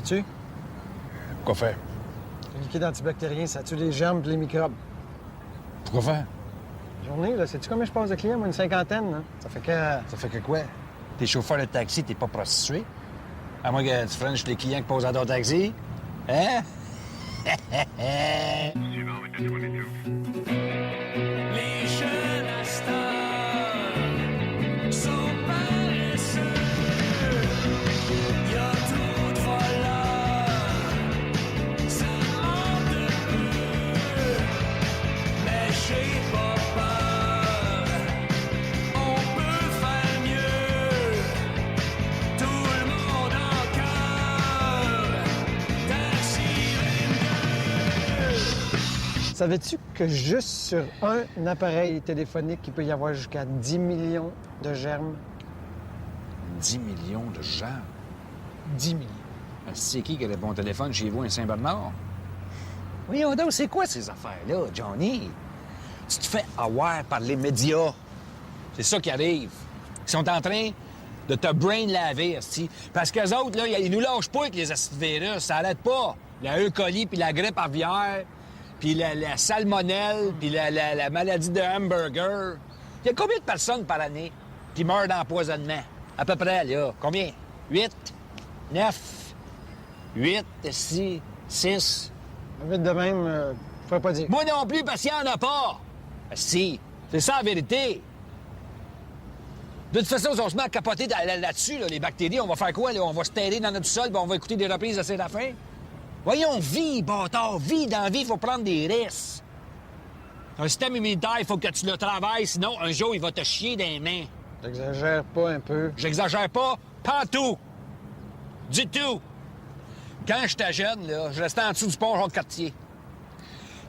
Fais-tu? Quoi faire? Le liquide antibactérien, ça tue les germes et les microbes. Pourquoi faire? Journée, là, sais-tu combien je passe de clients? Moi, une cinquantaine, là. Ça fait que... Ça fait que quoi? T'es chauffeur de taxi, t'es pas prostitué? À moins que tu frenches les clients qui posent à ton taxi? Hein? Les jeunes à cette heure sont paresseux. Y a trop de voleurs, ça manque de peu. Mais j'ai pas peur, on peut faire mieux. Tout le monde en cœur, Taxi 22. Savais-tu que juste sur un appareil téléphonique, il peut y avoir jusqu'à 10 millions de germes? 10 millions de gens. 10 millions. C'est qui a le bon téléphone chez vous, un Saint-Bernard? Voyons donc, c'est quoi ces affaires-là, Johnny? Tu te fais avoir par les médias. C'est ça qui arrive. Ils sont en train de te brain laver, esti. Parce qu'eux autres, là, ils nous lâchent pas avec les acides virus. Ça arrête pas. La E. coli, puis la grippe aviaire, puis la salmonelle, puis la maladie de hamburger. Il y a combien de personnes par année qui meurent d'empoisonnement? À peu près, là. Combien? 8? 9? 8? 6? Vite de même, je pourrais pas dire. Moi non plus, parce qu'il n'y en a pas. Si, c'est ça la vérité. De toute façon, si on se met à capoter là-dessus, là, les bactéries, on va faire quoi? Là? On va se terrer dans notre sol, puis on va écouter des reprises de Séraphin? Voyons, vie, bâtard, vie. Dans la vie, il faut prendre des risques. Un système immunitaire, il faut que tu le travailles, sinon, un jour, il va te chier dans les mains. J'exagère pas un peu. J'exagère pas, tout. Du tout. Quand j'étais jeune, là, je restais en dessous du pont Jean-Cartier.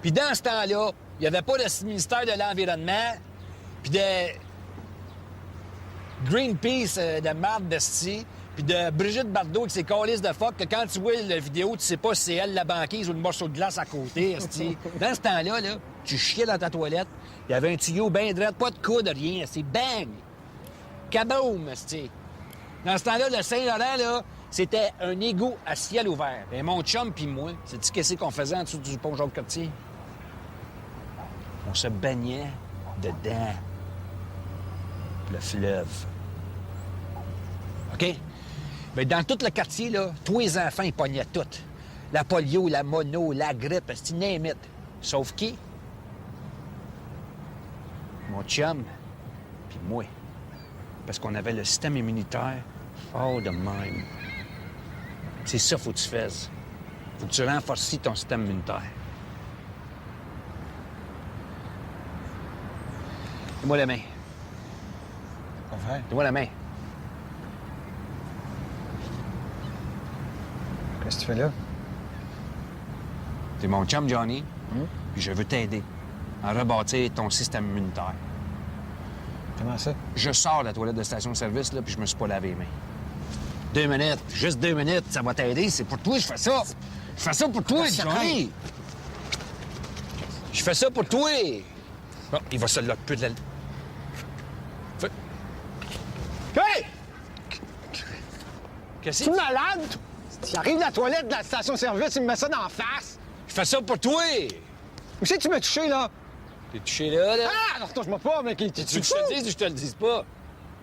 Puis dans ce temps-là, il n'y avait pas de ministère de l'Environnement, puis de Greenpeace de marde d'esti, puis de Brigitte Bardot avec ses câlisses de phoque, que quand tu vois la vidéo, tu sais pas si c'est elle la banquise ou le morceau de glace à côté, esti. Dans ce temps-là, là, tu chiais dans ta toilette, il y avait un tuyau bien droit, pas de coude, rien, esti. Bang! Kaboom, esti. Dans ce temps-là, le Saint-Laurent, là, c'était un égout à ciel ouvert. Et mon chum puis moi, sais-tu qu'est-ce qu'on faisait en dessous du pont Jacques-Cartier? On se baignait dedans. Le fleuve. OK? Mais dans tout le quartier, là, tous les enfants, ils pognaient tout. La polio, la mono, la grippe, c'est name it. Sauf qui? Mon chum puis moi. Parce qu'on avait le système immunitaire fort de même. C'est ça qu'il faut que tu fasses. Faut que tu renforces ton système immunitaire. Donne-moi la main. Quoi faire? Donne-moi la main. Qu'est-ce que tu fais là? T'es mon chum, Johnny, puis je veux t'aider à rebâtir ton système immunitaire. Comment ça? Je sors de la toilette de station-service, là, puis je me suis pas lavé les mains. 2 minutes, juste 2 minutes, ça va t'aider. C'est pour toi, je fais ça. Je fais ça pour toi, Johnny. Je fais ça pour toi. Bon, il va se locker de la... Hey! Qu'est-ce Tu que es malade? Tu arrives de la toilette de la station-service, il me met ça d'en face. Je fais ça pour toi. Où c'est que tu m'as touché, là? T'es touché là, là? Ah! Alors, touche-moi pas, mec. Tu veux que je te le dise ou je te le dise pas?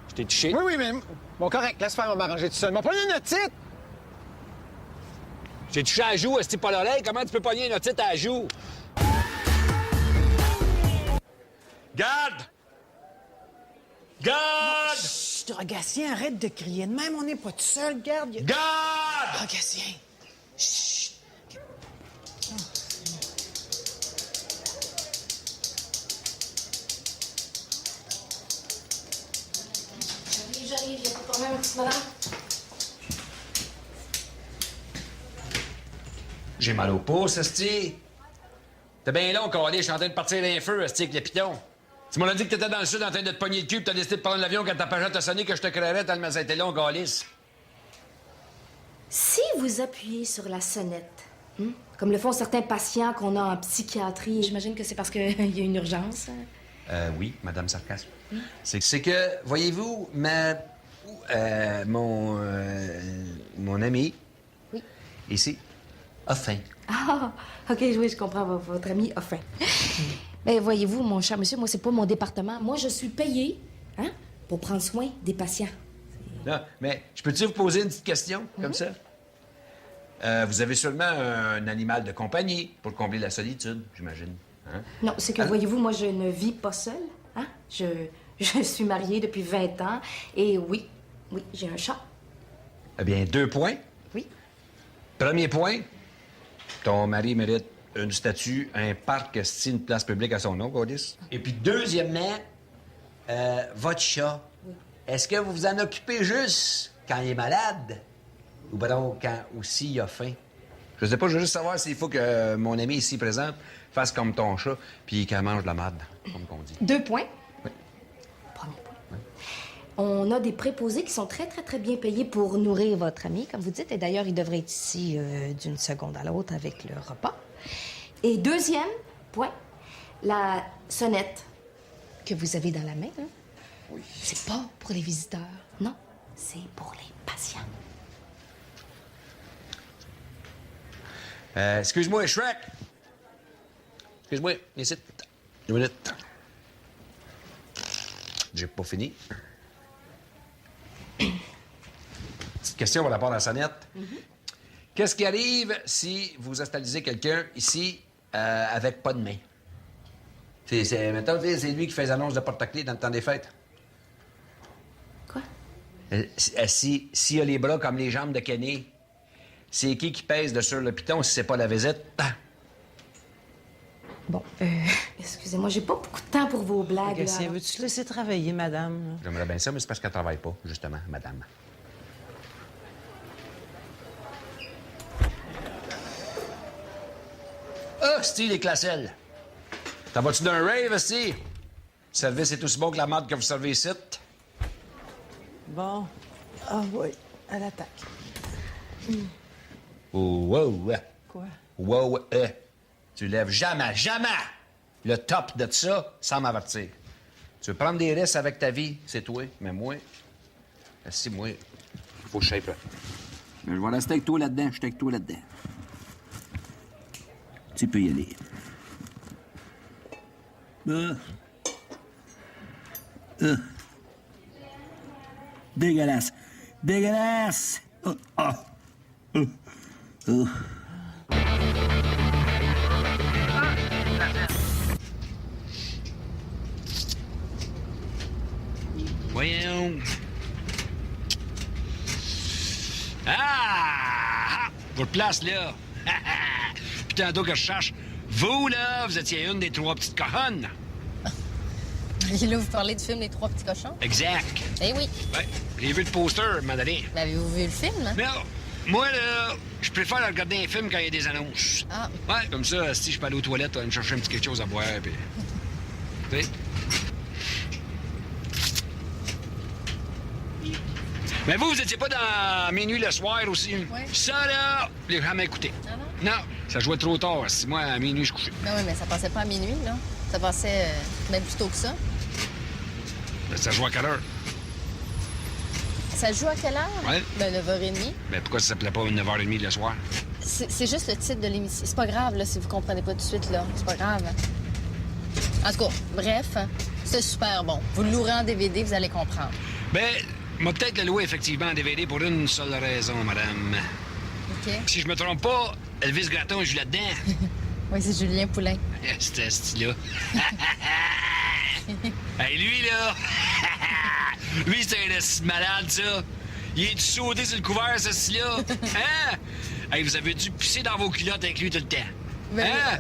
Je t'ai touché. Oui, mais... Bon, correct, laisse faire, on va m'arranger tout seul. Mais prenez une otite! J'ai touché à la joue, est-ce pas l'oreille? Comment tu peux pogner une otite à la joue? Garde! Garde! Chut, Rogatien, arrête de crier de même, on n'est pas tout seul, garde. Garde! Rogatien, chut. J'arrive, y'a pas de problème, petite madame. J'ai mal au pouce, esti. T'es bien long, Calais, je suis en train de partir d'un feu, esti, avec le piton. Tu m'as dit que t'étais dans le sud en train de te pogner le cul, pis t'as décidé de prendre l'avion quand ta pagette t'a sonné que je te créerais tellement ça a été long, Calais. Si vous appuyez sur la sonnette, comme le font certains patients qu'on a en psychiatrie, j'imagine que c'est parce qu'il y a une urgence. Oui, Madame Sarcasme. C'est que, voyez-vous, mon ami, Oui. Ici, a faim. Ah, OK, oui, je comprends. Votre ami a faim. Mais voyez-vous, mon cher monsieur, moi, c'est pas mon département. Moi, je suis payée, hein, pour prendre soin des patients. Non, mais je peux-tu vous poser une petite question, comme ça? Vous avez sûrement un animal de compagnie pour combler la solitude, j'imagine. Hein? Non, c'est que, voyez-vous, moi, je ne vis pas seule, hein. Je suis mariée depuis 20 ans, et oui, j'ai un chat. Eh bien, 2 points. Oui. Premier point, ton mari mérite une statue, un parc, une place publique à son nom, Gaulis. Et puis, deuxièmement, votre chat, est-ce que vous vous en occupez juste quand il est malade? Ou bien quand aussi il a faim? Je sais pas, je veux juste savoir s'il faut que mon ami ici présent fasse comme ton chat, puis qu'elle mange de la marde, comme qu'on dit. 2 points. Oui. Premier point. On a des préposés qui sont très, très, très bien payés pour nourrir votre ami, comme vous dites. Et d'ailleurs, il devrait être ici d'une seconde à l'autre avec le repas. Et deuxième point, la sonnette que vous avez dans la main, hein? Oui. C'est pas pour les visiteurs. Non, c'est pour les patients. Excuse-moi, Shrek. Excuse-moi, ici. 2 minutes. J'ai pas fini. Petite question par rapport à la sonnette. Qu'est-ce qui arrive si vous hospitalisez quelqu'un ici avec pas de main? Mettons, c'est lui qui fait les annonces de porte-clés dans le temps des fêtes. Quoi? S'il a les bras comme les jambes de Kenny, c'est qui pèse dessus le piton si c'est pas la visite? Ah! Bon, excusez-moi, j'ai pas beaucoup de temps pour vos blagues. Gatien, là. veux-tu laisser travailler, madame? J'aimerais bien ça, mais c'est parce qu'elle travaille pas, justement, madame. Ah, Steve, les classelles! T'en vas-tu d'un rave, Steve? Le service est aussi bon que la marde que vous servez ici. Bon. Ah oui, à l'attaque. Oh, wow, Quoi? wow, Tu lèves jamais le top de ça sans m'avertir. Tu veux prendre des risques avec ta vie, c'est toi. Mais moi, si moi, faut que je shape. Je vais rester avec toi là-dedans, je suis avec toi là-dedans. Tu peux y aller. Dégueulasse. Dégueulasse. Voyons. Ah! Votre place, là. Puis tantôt que je cherche, vous, là, vous étiez une des 3 petites cochonnes. Et là, vous parlez du film Les Trois Petits Cochons? Exact. Eh oui. Ouais, j'ai vu le poster, à un moment donné. Mais avez-vous vu le film? Hein? Non, moi, là, je préfère regarder un film quand il y a des annonces. Ah. Ouais, comme ça, si je peux aller aux toilettes, aller me chercher un petit quelque chose à boire, puis... Tu sais? Mais vous étiez pas dans Minuit le soir aussi? Oui. Ça, là, je l'ai jamais écouté. Ah non? Non, ça jouait trop tard. Si moi, à minuit, je couchais. Ben oui, mais ça passait pas à minuit, là. Ça passait même plus tôt que ça. Ça joue à quelle heure? Ça joue à quelle heure? Ouais. Ben, 9h30. Mais pourquoi ça s'appelait pas 9h30 le soir? C'est juste le titre de l'émission. C'est pas grave, là, si vous comprenez pas tout de suite, là. C'est pas grave. En tout cas, bref, c'est super bon. Vous le louerez en DVD, vous allez comprendre. Ben, m'a peut-être le louer effectivement en DVD pour une seule raison, madame. OK? Si je me trompe pas, Elvis Gratton joue là-dedans. Oui, c'est Julien Poulain. C'était style-là. Hey, lui, là... lui, c'est un esti de malade, ça. Il est du sauté sur le couvert, ce style-là. Hein? Hey, vous avez dû pisser dans vos culottes avec lui tout le temps. Ben, Hein?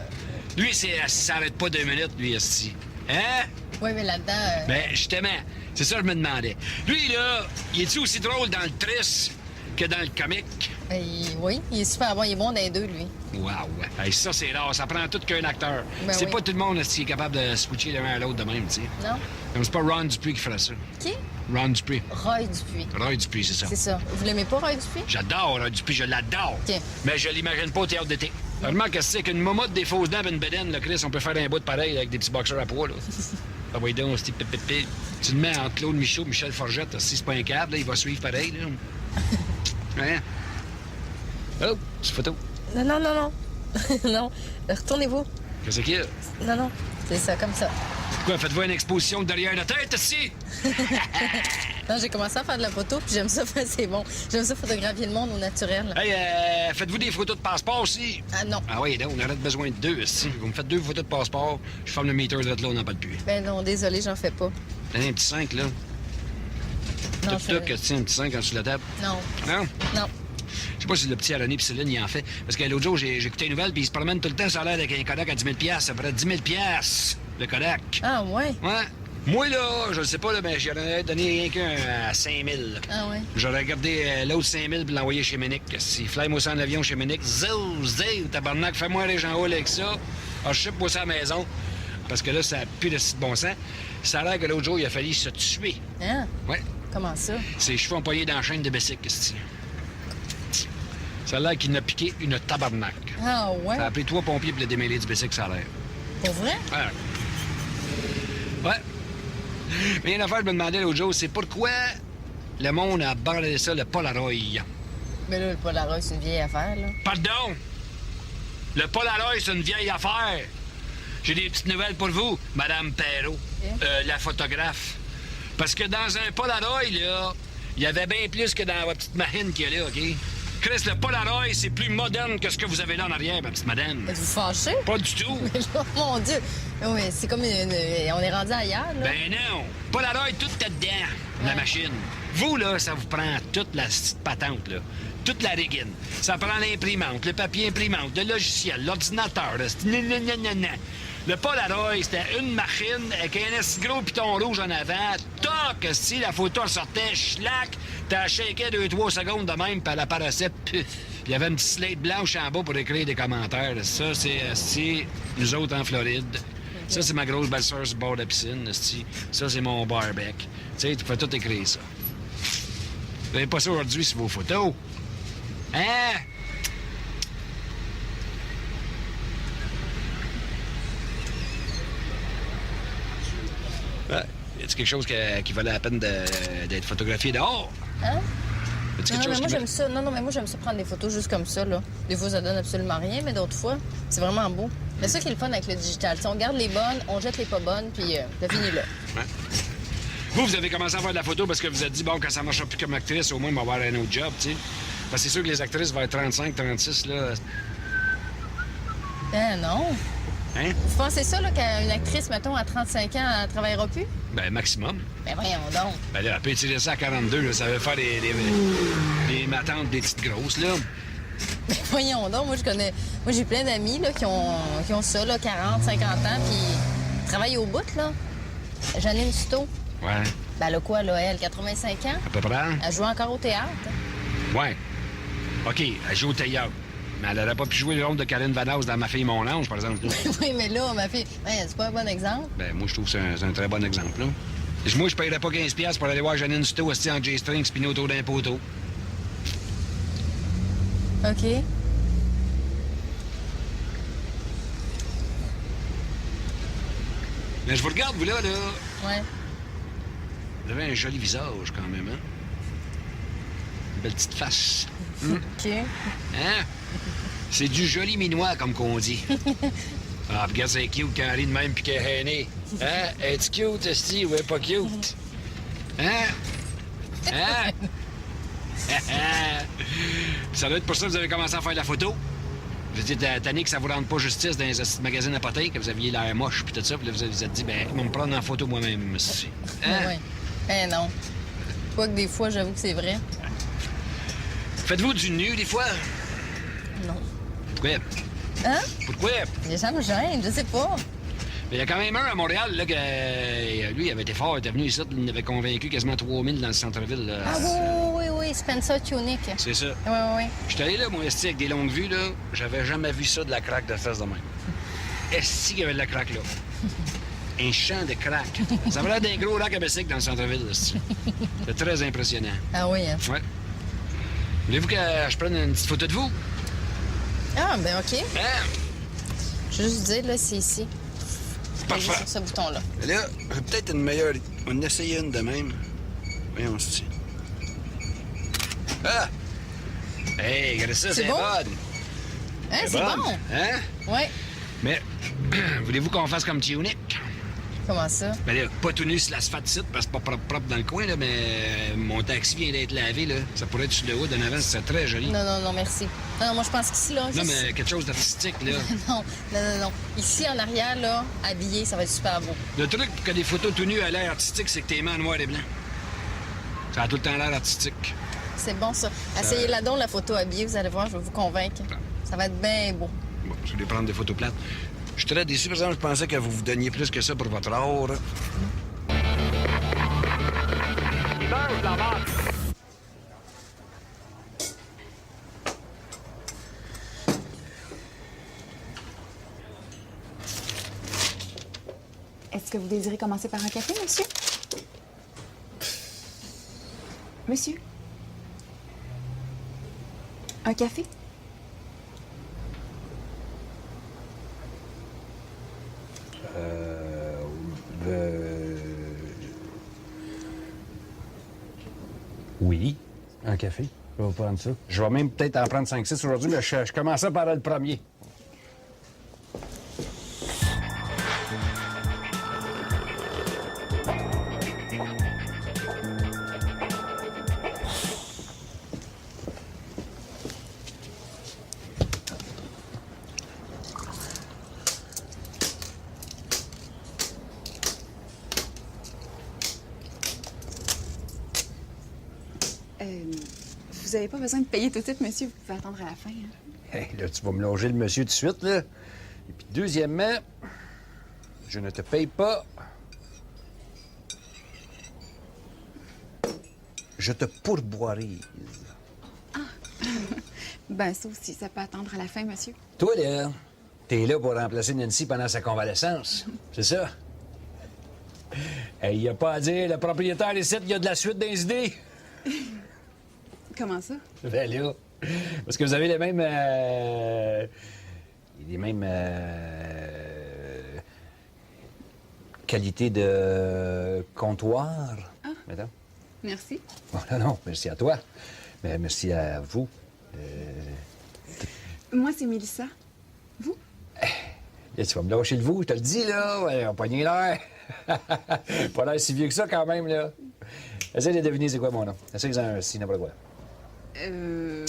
Lui, ça s'arrête pas 2 minutes, lui, esti. Hein? Oui, mais là-dedans... Ben, justement, c'est ça que je me demandais. Lui, là, il est-tu aussi drôle dans le triste que dans le comique? oui, il est super bon. Il est bon dans les deux, lui. Wow! Hey, ça, c'est rare. Ça prend tout qu'un acteur. Ben c'est oui. pas tout le monde qui est capable de switcher l'un à l'autre de même, tu sais. Non? Comme c'est pas Ron Dupuis qui ferait ça. Qui? Ron Dupuis. Roy Dupuis. Roy Dupuis, c'est ça. C'est ça. Vous l'aimez pas, Roy Dupuis? J'adore Roy Dupuis, je l'adore. OK. Mais je l'imagine pas au théâtre d'été. Remarque que c'est qu'une momotte, des fausses dents et une bédaine, là, Chris, on peut faire un bout de pareil avec des petits boxeurs à poids, là. Ah oui, donc, c'est pip. Tu le mets entre Claude Michaud, Michel Forgette, si c'est pas un câble, là, il va suivre pareil, là. Hein? Oh, petite photo. Non, non, non, non. Non, retournez-vous. Qu'est-ce qu'il y a? Non, non, c'est ça, comme ça. Pourquoi, faites-vous une exposition de derrière la tête, ici? Non, j'ai commencé à faire de la photo, puis j'aime ça, c'est bon. J'aime ça photographier le monde au naturel. Hey, faites-vous des photos de passeport aussi? Ah non. Ah oui, donc, on aurait besoin de deux, ici. Vous me faites 2 photos de passeport, je ferme le meter de là, on n'en parle plus. Ben non, désolé, j'en fais pas. Donnez un petit 5, là. Non, Tout, que tiens, un petit 5 en dessous de la table. Non, Non? non. Je sais pas si le petit René pis Céline y en fait. Parce que l'autre jour, j'ai écouté une nouvelle, puis il se promène tout le temps sur l'air avec un Kodak à 10 000 ça ferait 10 000 le Kodak. Ah ouais? Ouais. Moi, là, je le sais pas, là, mais j'aurais donné rien qu'un à 5 000. Ah ouais? J'aurais gardé l'autre 5 000 puis l'envoyer chez Ménic. Si fly-moi ça en avion chez Ménic, tabarnak, fais-moi aller en haut avec ça. Ah, je moi ça à la maison. Parce que là, ça a plus de bon sens. Ça a l'air que l'autre jour, il a fallu se tuer. Hein? Ouais. Comment ça? Ses cheveux empoignés dans la chaîne de Bessic, qu'est-ce que ça a l'air qu'il n'a piqué une tabarnak. Ah ouais? Ça a appelé 3 pompiers pour le démêler du Bessic, ça a l'air. Pour vrai? Ouais. Mais une affaire, je me demandais l'autre jour, c'est pourquoi le monde a abandonné ça, le Polaroid. Mais là, le Polaroid, c'est une vieille affaire, là. Pardon? Le Polaroid, c'est une vieille affaire. J'ai des petites nouvelles pour vous, Madame Perrault, la photographe. Parce que dans un Polaroid, là, il y avait bien plus que dans votre petite machine qu'il y a là, OK? Chris, le Polaroid, c'est plus moderne que ce que vous avez là en arrière, ma petite madame. Êtes-vous fâché? Pas du tout. Mais là, mon Dieu! Oui, c'est comme on est rendu ailleurs, là. Ben non! Polaroid, tout est dedans, la machine. Vous, là, ça vous prend toute la petite patente, là. Toute la régine. Ça prend l'imprimante, le papier imprimante, le logiciel, l'ordinateur, là. Le Polaroid, c'était une machine avec un assez gros piton rouge en avant. Toc! Si la photo sortait, schlac! T'as shaké 2-3 secondes de même, puis elle apparaissait, puf! Il y avait une petite slate blanche en bas pour écrire des commentaires. Ça, c'est nous autres en Floride. Ça, c'est ma grosse belle-sœur sur le bord de la piscine. Ça, c'est mon barbec. Tu sais, tu peux tout écrire ça. Vous n'avez pas ça aujourd'hui sur vos photos? Hein? Ouais. Y a-t-il quelque chose qui valait la peine d'être photographié dehors? Hein? Y a-t-il Non, quelque chose mais moi, qui j'aime ça. Non, mais moi, j'aime ça prendre des photos juste comme ça, là. Des fois, ça donne absolument rien, mais d'autres fois, c'est vraiment beau. Mais ça qui est le fun avec le digital. Si on garde les bonnes, on jette les pas bonnes, puis ça finit là. Ouais. Vous avez commencé à faire de la photo parce que vous avez dit, bon, quand ça ne marchera plus comme actrice, au moins, on va avoir un autre job, tu sais. Parce que c'est sûr que les actrices vers 35, 36, là... Non. Hein? Vous pensez ça, là, qu'une actrice, mettons, à 35 ans, elle travaillera plus? Ben, maximum. Ben voyons donc. Ben là, elle peut utiliser ça à 42, là. Ça veut faire des matantes, des petites grosses, là. Ben voyons donc. Moi, j'ai plein d'amis, là, qui ont ça, là, 40, 50 ans, puis ils travaillent au bout, là. Janine Souto. Ouais. Ben, elle a quoi, là, elle? 85 ans? À peu près. Elle joue encore au théâtre. Ouais. OK, elle joue au théâtre. Mais elle n'aurait pas pu jouer le rôle de Karine Vanasse dans Ma fille, mon ange, par exemple. Oui, mais là, ma fille, c'est pas un bon exemple. Ben, moi, je trouve que c'est un très bon exemple, là. Moi, je paierais pas 15$ pour aller voir Janine Souto aussi en J-string spinner autour d'un poteau. OK. Mais je vous regarde, vous, là. Ouais. Vous avez un joli visage, quand même, hein? Une belle petite face. OK. Hein? C'est du joli minois, comme qu'on dit. Ah, puis regarde, c'est cute quand elle rit de même puis qu'elle est hainée. Hein? Es-tu cute, esti, ou elle est pas cute? Hein? Hein? Ça doit être pour ça que vous avez commencé à faire de la photo. Vous étiez tanné que ça vous rende pas justice dans les magazines à potin, que vous aviez l'air moche puis tout ça, puis là, vous vous êtes dit, ben, ils vont me prendre en photo moi-même, aussi. Hein? Oui. Non. Quoique des fois, j'avoue que c'est vrai. Faites-vous du nu, des fois? Non. Pourquoi? Hein? Pourquoi? Ça me gêne, je sais pas. Mais il y a quand même un à Montréal, là, que lui, il avait été fort, il était venu ici, il avait convaincu quasiment 3000 dans le centre-ville. Là. Ah oui, Spencer Tunic. C'est ça. Oui. J'étais allé là, moi, esti, avec des longues vues, là, j'avais jamais vu ça de la craque de fesses de même. Esti qu'il y avait de la craque, là. Un champ de craque. Ça avait l'air d'un gros lac à bicycle dans le centre-ville, là, esti. C'est très impressionnant. Ah oui, hein? Ouais. Voulez-vous que je prenne une petite photo de vous? Ah, ben OK. Hein? Je veux juste dire, là, c'est ici. Parfait. Sur ce bouton-là. Là, j'ai peut-être une meilleure... On en essaye une de même. Voyons, c'est... Ah! Hey, regarde ça, C'est c'est bon? bonne. Hein, c'est bonne, bon. Hein? Ouais. Mais, voulez-vous qu'on fasse comme Tunic? Comment ça? Ben là, pas tout nu sur l'asphalte site, parce que c'est pas propre dans le coin, là, mais mon taxi vient d'être lavé, là. Ça pourrait être sur le haut en avant, c'est très joli. Non, merci. Non, moi, je pense qu'ici, là... Non, juste- mais quelque chose d'artistique, là. non. Ici, en arrière, là, habillé, ça va être super beau. Le truc pour que des photos tout nues aient l'air artistique, c'est que t'es mains en noir et blanc. Ça a tout le temps l'air artistique. C'est bon, ça. Essayez-la donc, la photo habillée, vous allez voir, je vais vous convaincre. Ça va être bien beau. Bon, je vais prendre des photos plates. Je suis très déçu, par exemple, je pensais que vous vous donniez plus que ça pour votre art. Est-ce que vous désirez commencer par un café, monsieur? Monsieur? Un café? Oui, un café. Je vais prendre ça. Je vais même peut-être en prendre 5-6 aujourd'hui, mais je commençais par le premier. Vous n'avez pas besoin de payer tout de suite, monsieur. Vous pouvez attendre à la fin. Hein? Hey, là, tu vas me loger le monsieur tout de suite, là. Et puis, deuxièmement, je ne te paye pas. Je te pourboirise. Ben, ça aussi, ça peut attendre à la fin, monsieur. Toi, là, t'es là pour remplacer Nancy pendant sa convalescence. C'est ça? Il y a pas à dire, le propriétaire ici, il y a de la suite dans les idées. Comment ça? Ben là, parce que vous avez les mêmes... qualités de comptoir. Ah. Madame. Merci. Bon, non, merci à toi. Mais merci à vous. Moi, c'est Mélissa. Là, tu vas me lâcher le vous, je te le dis, là. Ouais, on pogne l'air. Pas l'air si vieux que ça, quand même, là. Essaye de deviner c'est quoi mon nom. Essaye-en si n'importe quoi.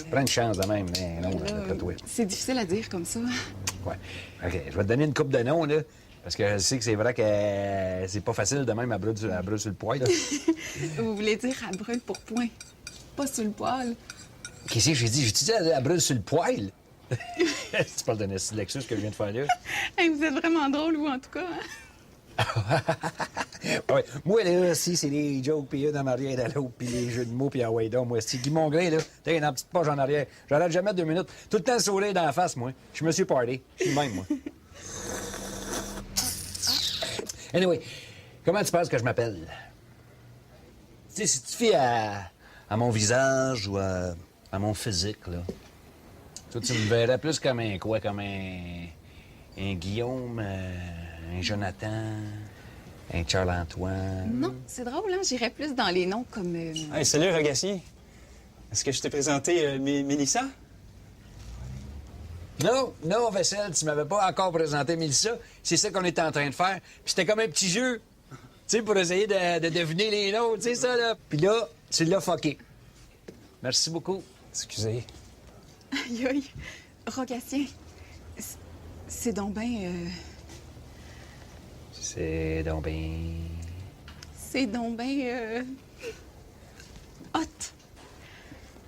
Prends une chance de même, mais non, d'après toi. C'est difficile à dire comme ça. Ouais. OK, je vais te donner une coupe de noms, là. Parce que je sais que c'est vrai que c'est pas facile de même à brûle sur le poil, là. Vous voulez dire à brûle pour point, pas sur le poil. Qu'est-ce que j'ai dit? J'ai-tu dit à brûle sur le poil? Tu parles d'un style Lexus que je viens de faire là? Hey, vous êtes vraiment drôle, vous, en tout cas. Hein? Ouais. Moi, là, si c'est les jokes, puis une en arrière à l'autre, puis les jeux de mots, puis ah ouais, donc, moi, c'est Guy Mongrain, là. T'as une petite poche en arrière. J'arrête jamais 2 minutes. Tout le temps sourire dans la face, moi. Je suis monsieur Party. Je suis le même, moi. Anyway, comment tu penses que je m'appelle? Tu sais, si tu fies à mon visage ou à mon physique, là, toi, tu me verrais plus comme un quoi? Comme un Guillaume, un Jonathan, un Charles-Antoine. Non, c'est drôle, hein? J'irais plus dans les noms comme... Hey, salut, Rogacier. Est-ce que je t'ai présenté Mélissa? Non, Vaisselle, tu m'avais pas encore présenté Mélissa. C'est ça qu'on était en train de faire. Puis c'était comme un petit jeu, tu sais, pour essayer de deviner les noms, tu sais, ça, là. Puis là, tu l'as fucké. Merci beaucoup. Excusez. Aïe, aïe. Rogatien, c'est donc ben... C'est donc bien... C'est donc ben... hot.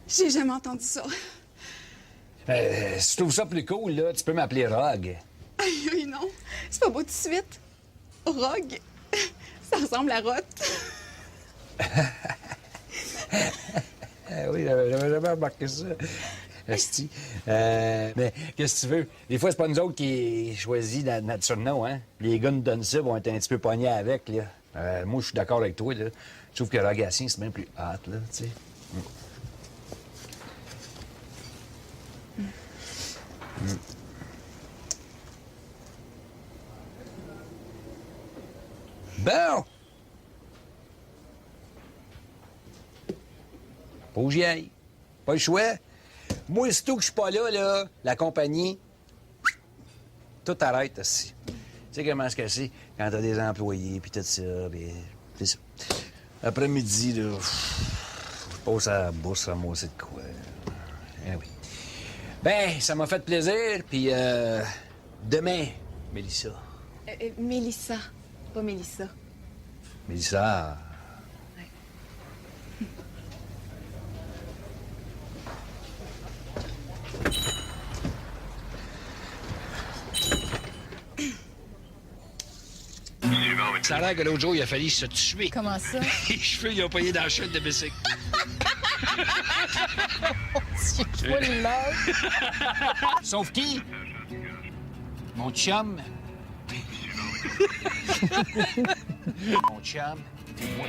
J'ai jamais entendu ça. Si tu trouves ça plus cool, là, tu peux m'appeler Rogue. Aïe, aïe, non. C'est pas beau tout de suite. Rogue, ça ressemble à Rotte. Oui, j'avais jamais remarqué ça. Esti. Mais qu'est-ce que tu veux? Des fois, c'est pas nous autres qui choisit notre surnom, hein? Les gars nous donnent ça, vont être un petit peu pognés avec, là. Moi, je suis d'accord avec toi, là. Je trouve que Rogatien, c'est bien plus hâte, là, tu sais. Bon! Faut que j'y aille. Pas le choix. Moi, aussitôt que je suis pas là, la compagnie, tout arrête aussi. Tu sais comment est-ce que c'est quand t'as des employés, puis tout ça, puis c'est ça. Après-midi, là, je passe à la bourse à moi, c'est de quoi. Eh oui. Ben, ça m'a fait plaisir, puis demain, Mélissa. Mélissa, pas Mélissa. Mélissa... Ça a l'air que l'autre jour, il a fallu se tuer. Comment ça? Les cheveux, ils ont payé dans la chute de bicycle. Je vois l'image. Sauf qui? Mon chum. Mon chum et moi.